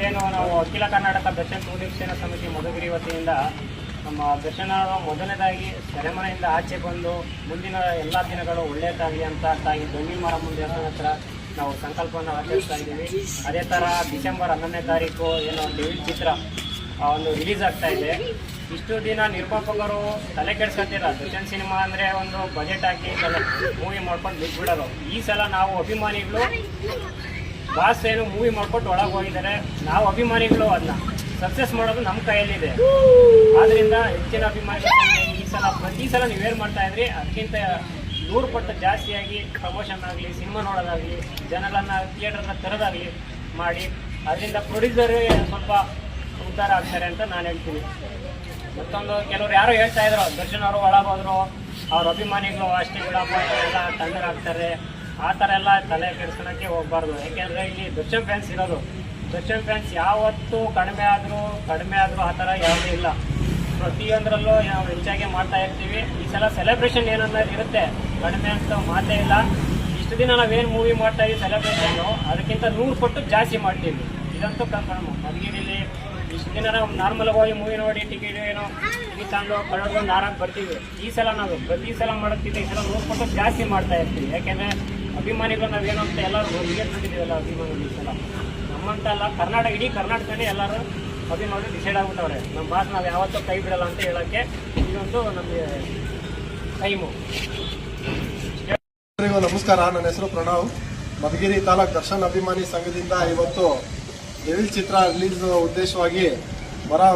ಇವತ್ತೇನು ನಾವು ಅಖಿಲ ಕರ್ನಾಟಕ ದರ್ಶನ ಸುದೀಕ್ಷಣ ಸಮಿತಿ ಮಧುಗಿರಿ ವತಿಯಿಂದ ನಮ್ಮ ದರ್ಶನ ಮೊದಲನೇದಾಗಿ ಸೆರೆಮನೆಯಿಂದ ಆಚೆ ಬಂದು ಮುಂದಿನ ಎಲ್ಲ ದಿನಗಳು ಒಳ್ಳೆಯದಾಗಲಿ ಅಂತ ತಾಯಿ ಗಂಗಿಮಾರಮ್ಮನ ದೇವಸ್ಥಾನ ಹತ್ರ ನಾವು ಸಂಕಲ್ಪವನ್ನು ಆಚರಿಸ್ತಾ ಇದ್ದೀವಿ. ಅದೇ ಥರ ಡಿಸೆಂಬರ್ 11ನೇ ತಾರೀಕು ಏನೋ ಡೆವಿಲ್ ಚಿತ್ರ ಒಂದು ರಿಲೀಸ್ ಆಗ್ತಾ ಇದೆ. ಇಷ್ಟು ದಿನ ನಿರ್ಮಾಪಕರು ತಲೆ ಕೆಡಿಸ್ಕೊತಿಲ್ಲ. ದರ್ಶನ್ ಸಿನಿಮಾ ಅಂದರೆ ಒಂದು ಬಜೆಟ್ ಹಾಕಿ ಮೂವಿ ಮಾಡ್ಕೊಂಡು ಬಿಟ್ಬಿಡೋರು. ಈ ಸಲ ನಾವು ಅಭಿಮಾನಿಗಳು ಬಾಸ್ ಏನು ಮೂವಿ ಮಾಡ್ಕೊಂಡು ಒಳಗೆ ಹೋಗಿದ್ದಾರೆ. ನಾವು ಅಭಿಮಾನಿಗಳು ಅದನ್ನ ಸಕ್ಸಸ್ ಮಾಡೋದು ನಮ್ಮ ಕೈಯಲ್ಲಿದೆ. ಆದ್ದರಿಂದ ಹೆಚ್ಚಿನ ಅಭಿಮಾನಿಗಳು ಪ್ರತಿ ಸಲ ನೀವೇನು ಮಾಡ್ತಾ ಇದ್ರಿ ಅದಕ್ಕಿಂತ 100 ಪಟ್ಟು ಜಾಸ್ತಿಯಾಗಿ ಪ್ರಮೋಷನ್ ಆಗಲಿ, ಸಿನಿಮಾ ನೋಡೋದಾಗಲಿ, ಜನಗಳನ್ನು ಥಿಯೇಟರ್ನ ತರೋದಾಗಲಿ ಮಾಡಿ ಅದರಿಂದ ಪ್ರೊಡ್ಯೂಸರ್ ಸ್ವಲ್ಪ ಉದ್ಧಾರ ಆಗ್ತಾರೆ ಅಂತ ನಾನು ಹೇಳ್ತೀನಿ. ಮತ್ತೊಂದು ಕೆಲವರು ಯಾರೋ ಹೇಳ್ತಾ ಇದ್ರು ದರ್ಶನ್ ಅವರು ಒಳಗೋದ್ರು ಅವ್ರ ಅಭಿಮಾನಿಗಳು ಅಷ್ಟೇ ಬಿಡಪ್ಪ ಎಲ್ಲ ತಣ್ಣಗಾಗ್ತಾರೆ, ಆ ಥರ ಎಲ್ಲ ತಲೆ ಕೆಡಿಸ್ಕೊಳಕ್ಕೆ ಹೋಗ್ಬಾರ್ದು. ಯಾಕೆಂದರೆ ಇಲ್ಲಿ ದರ್ಶನ್ ಫ್ಯಾನ್ಸ್ ಇರೋದು. ದರ್ಶನ್ ಫ್ಯಾನ್ಸ್ ಯಾವತ್ತೂ ಕಡಿಮೆ ಆದರೂ ಆ ಥರ ಯಾವುದೂ ಇಲ್ಲ. ಪ್ರತಿಯೊಂದರಲ್ಲೂ ನಾವು ಹೆಚ್ಚಾಗಿ ಮಾಡ್ತಾ ಇರ್ತೀವಿ. ಈ ಸಲ ಸೆಲೆಬ್ರೇಷನ್ ಏನನ್ನೋದು ಇರುತ್ತೆ, ಕಡಿಮೆ ಅಂತ ಮಾತೇ ಇಲ್ಲ. ಇಷ್ಟು ದಿನ ನಾವೇನು ಮೂವಿ ಮಾಡ್ತಾ ಇದ್ದೀವಿ ಸೆಲೆಬ್ರೇಷನ್ನು ಅದಕ್ಕಿಂತ 100 ಪಟ್ಟು ಜಾಸ್ತಿ ಮಾಡ್ತೀವಿ. ಇದಂತೂ ಕನ್ಫರ್ಮ್. ಮಧುಗಿರಿಲಿ ಇಷ್ಟು ದಿನ ನಾವು ನಾರ್ಮಲಾಗಿ ಹೋಗಿ ಮೂವಿ ನೋಡಿ ಟಿಕೆಟ್ ಏನೋ ಟಿಕೆಟ್ ತಗೊಂಡು ಕಳೆದು ನಾರಾಗಿ ಬರ್ತೀವಿ. ಈ ಸಲ ನಾವು ಪ್ರತಿ ಸಲ ಮಾಡೋಕ್ಕಿಂತ ಈ ಸಲ 100 ಪಟ್ಟು ಜಾಸ್ತಿ ಮಾಡ್ತಾ ಇರ್ತೀವಿ. ಯಾಕೆಂದರೆ ಅಭಿಮಾನಿಗಳು ನಾವೇನು ಅಂತ ಎಲ್ಲರೂ ಬಿಟ್ಟಿದ್ದೀವಲ್ಲ ಅಭಿಮಾನಿಗಳು. ಈ ಸಲ ನಮ್ಮಂತ ಅಲ್ಲ, ಇಡೀ ಕರ್ನಾಟಕದಲ್ಲಿ ಎಲ್ಲರೂ ಅಭಿಮಾನಿಗಳು ಡಿಸೈಡ್ ಆಗ್ಬಿಟ್ಟವ್ರೆ. ನಮ್ಮ ಬಾಸ್ ನಾವು ಯಾವತ್ತೂ ಕೈ ಬಿಡಲ್ಲ ಅಂತ ಹೇಳೋಕ್ಕೆ ಇದೊಂದು ನಮಗೆ ಟೈಮು. ನಮಸ್ಕಾರ, ನನ್ನ ಹೆಸರು ಪ್ರಣವ್. ಮಧುಗಿರಿ ತಾಲೂಕು ದರ್ಶನ್ ಅಭಿಮಾನಿ ಸಂಘದಿಂದ ಇವತ್ತು ಡೆವಿಲ್ ಚಿತ್ರ ರಿಲೀಸ್ ಉದ್ದೇಶವಾಗಿ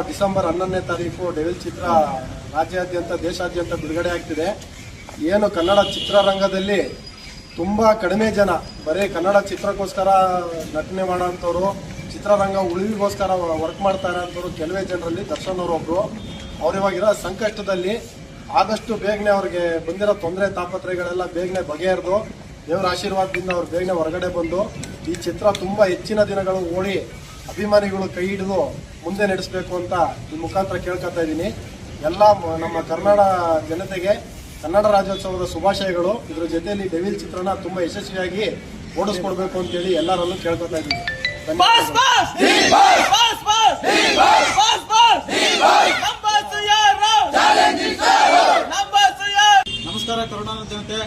ಡಿಸೆಂಬರ್ 11ನೇ ತಾರೀಕು ಡೆವಿಲ್ ಚಿತ್ರ ರಾಜ್ಯಾದ್ಯಂತ ದೇಶಾದ್ಯಂತ ಬಿಡುಗಡೆ ಆಗ್ತಿದೆ. ಏನು ಕನ್ನಡ ಚಿತ್ರರಂಗದಲ್ಲಿ ತುಂಬ ಕಡಿಮೆ ಜನ ಬರೀ ಕನ್ನಡ ಚಿತ್ರಕ್ಕೋಸ್ಕರ ನಟನೆ ಮಾಡೋಂಥವ್ರು, ಚಿತ್ರರಂಗ ಉಳಿವಿಗೋಸ್ಕರ ವರ್ಕ್ ಮಾಡ್ತಾ ಇರೋಂಥವ್ರು ಕೆಲವೇ ಜನರಲ್ಲಿ ದರ್ಶನ್ ಅವರೊಬ್ಬರು. ಇವಾಗಿರೋ ಸಂಕಷ್ಟದಲ್ಲಿ ಆದಷ್ಟು ಬೇಗನೆ ಅವ್ರಿಗೆ ಬಂದಿರೋ ತೊಂದರೆ ತಾಪತ್ರಯಗಳೆಲ್ಲ ಬೇಗನೆ ಬಗೆಹರಿದು ದೇವರ ಆಶೀರ್ವಾದದಿಂದ ಅವ್ರು ಬೇಗನೆ ಹೊರಗಡೆ ಬಂದು ಈ ಚಿತ್ರ ತುಂಬ ಹೆಚ್ಚಿನ ದಿನಗಳು ಓಡಿ ಅಭಿಮಾನಿಗಳು ಕೈ ಹಿಡಿದು ಮುಂದೆ ನಡೆಸಬೇಕು ಅಂತ ಈ ಮುಖಾಂತರ ಕೇಳ್ಕೊತಾ ಇದ್ದೀನಿ. ಎಲ್ಲ ನಮ್ಮ ಕನ್ನಡ ಜನತೆಗೆ ಕನ್ನಡ ರಾಜ್ಯೋತ್ಸವದ ಶುಭಾಶಯಗಳು. ಇದ್ರ ಜೊತೆಯಲ್ಲಿ ಡೆವಿಲ್ ಚಿತ್ರನ ತುಂಬ ಯಶಸ್ವಿಯಾಗಿ ಓಡಿಸ್ಕೊಡ್ಬೇಕು ಅಂತೇಳಿ ಎಲ್ಲರಲ್ಲೂ ಕೇಳ್ಕೊತಾ ಇದ್ದೀನಿ. ನಮಸ್ಕಾರ ಕರುನಾಡ ಜನತೆ.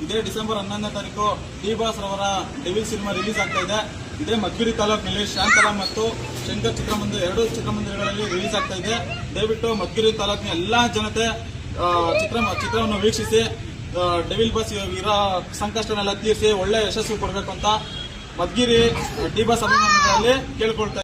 ಇದೇ ಡಿಸೆಂಬರ್ 11ನೇ ತಾರೀಕು ಡಿ ಬಾಸ್ ರವರ ಡೆವಿಲ್ ಸಿನಿಮಾ ರಿಲೀಸ್ ಆಗ್ತಾ ಇದೆ. ಇದೇ ಮಧುಗಿರಿ ತಾಲೂಕಿನಲ್ಲಿ ಶಾಂತಲಾ ಮತ್ತು ಶಂಕರ್ ಚಿತ್ರಮಂದಿರ 2 ಚಿತ್ರಮಂದಿರಗಳಲ್ಲಿ ರಿಲೀಸ್ ಆಗ್ತಾ ಇದೆ. ದಯವಿಟ್ಟು ಮಧುಗಿರಿ ತಾಲೂಕಿನ ಎಲ್ಲಾ ಜನತೆ ಚಿತ್ರವನ್ನು ವೀಕ್ಷಿಸಿ ಡೆವಿಲ್ ಬಾಸ್ ಇರೋ ಸಂಕಷ್ಟನೆಲ್ಲ ತೀರಿಸಿ ಒಳ್ಳೆ ಯಶಸ್ಸು ಕೊಡಬೇಕು ಅಂತ ಮಧುಗಿರಿ ಡಿ ಬಾಸ್ ಅಭಿಮಾನಿಗಳಲ್ಲಿ ಕೇಳ್ಕೊಳ್ತಾ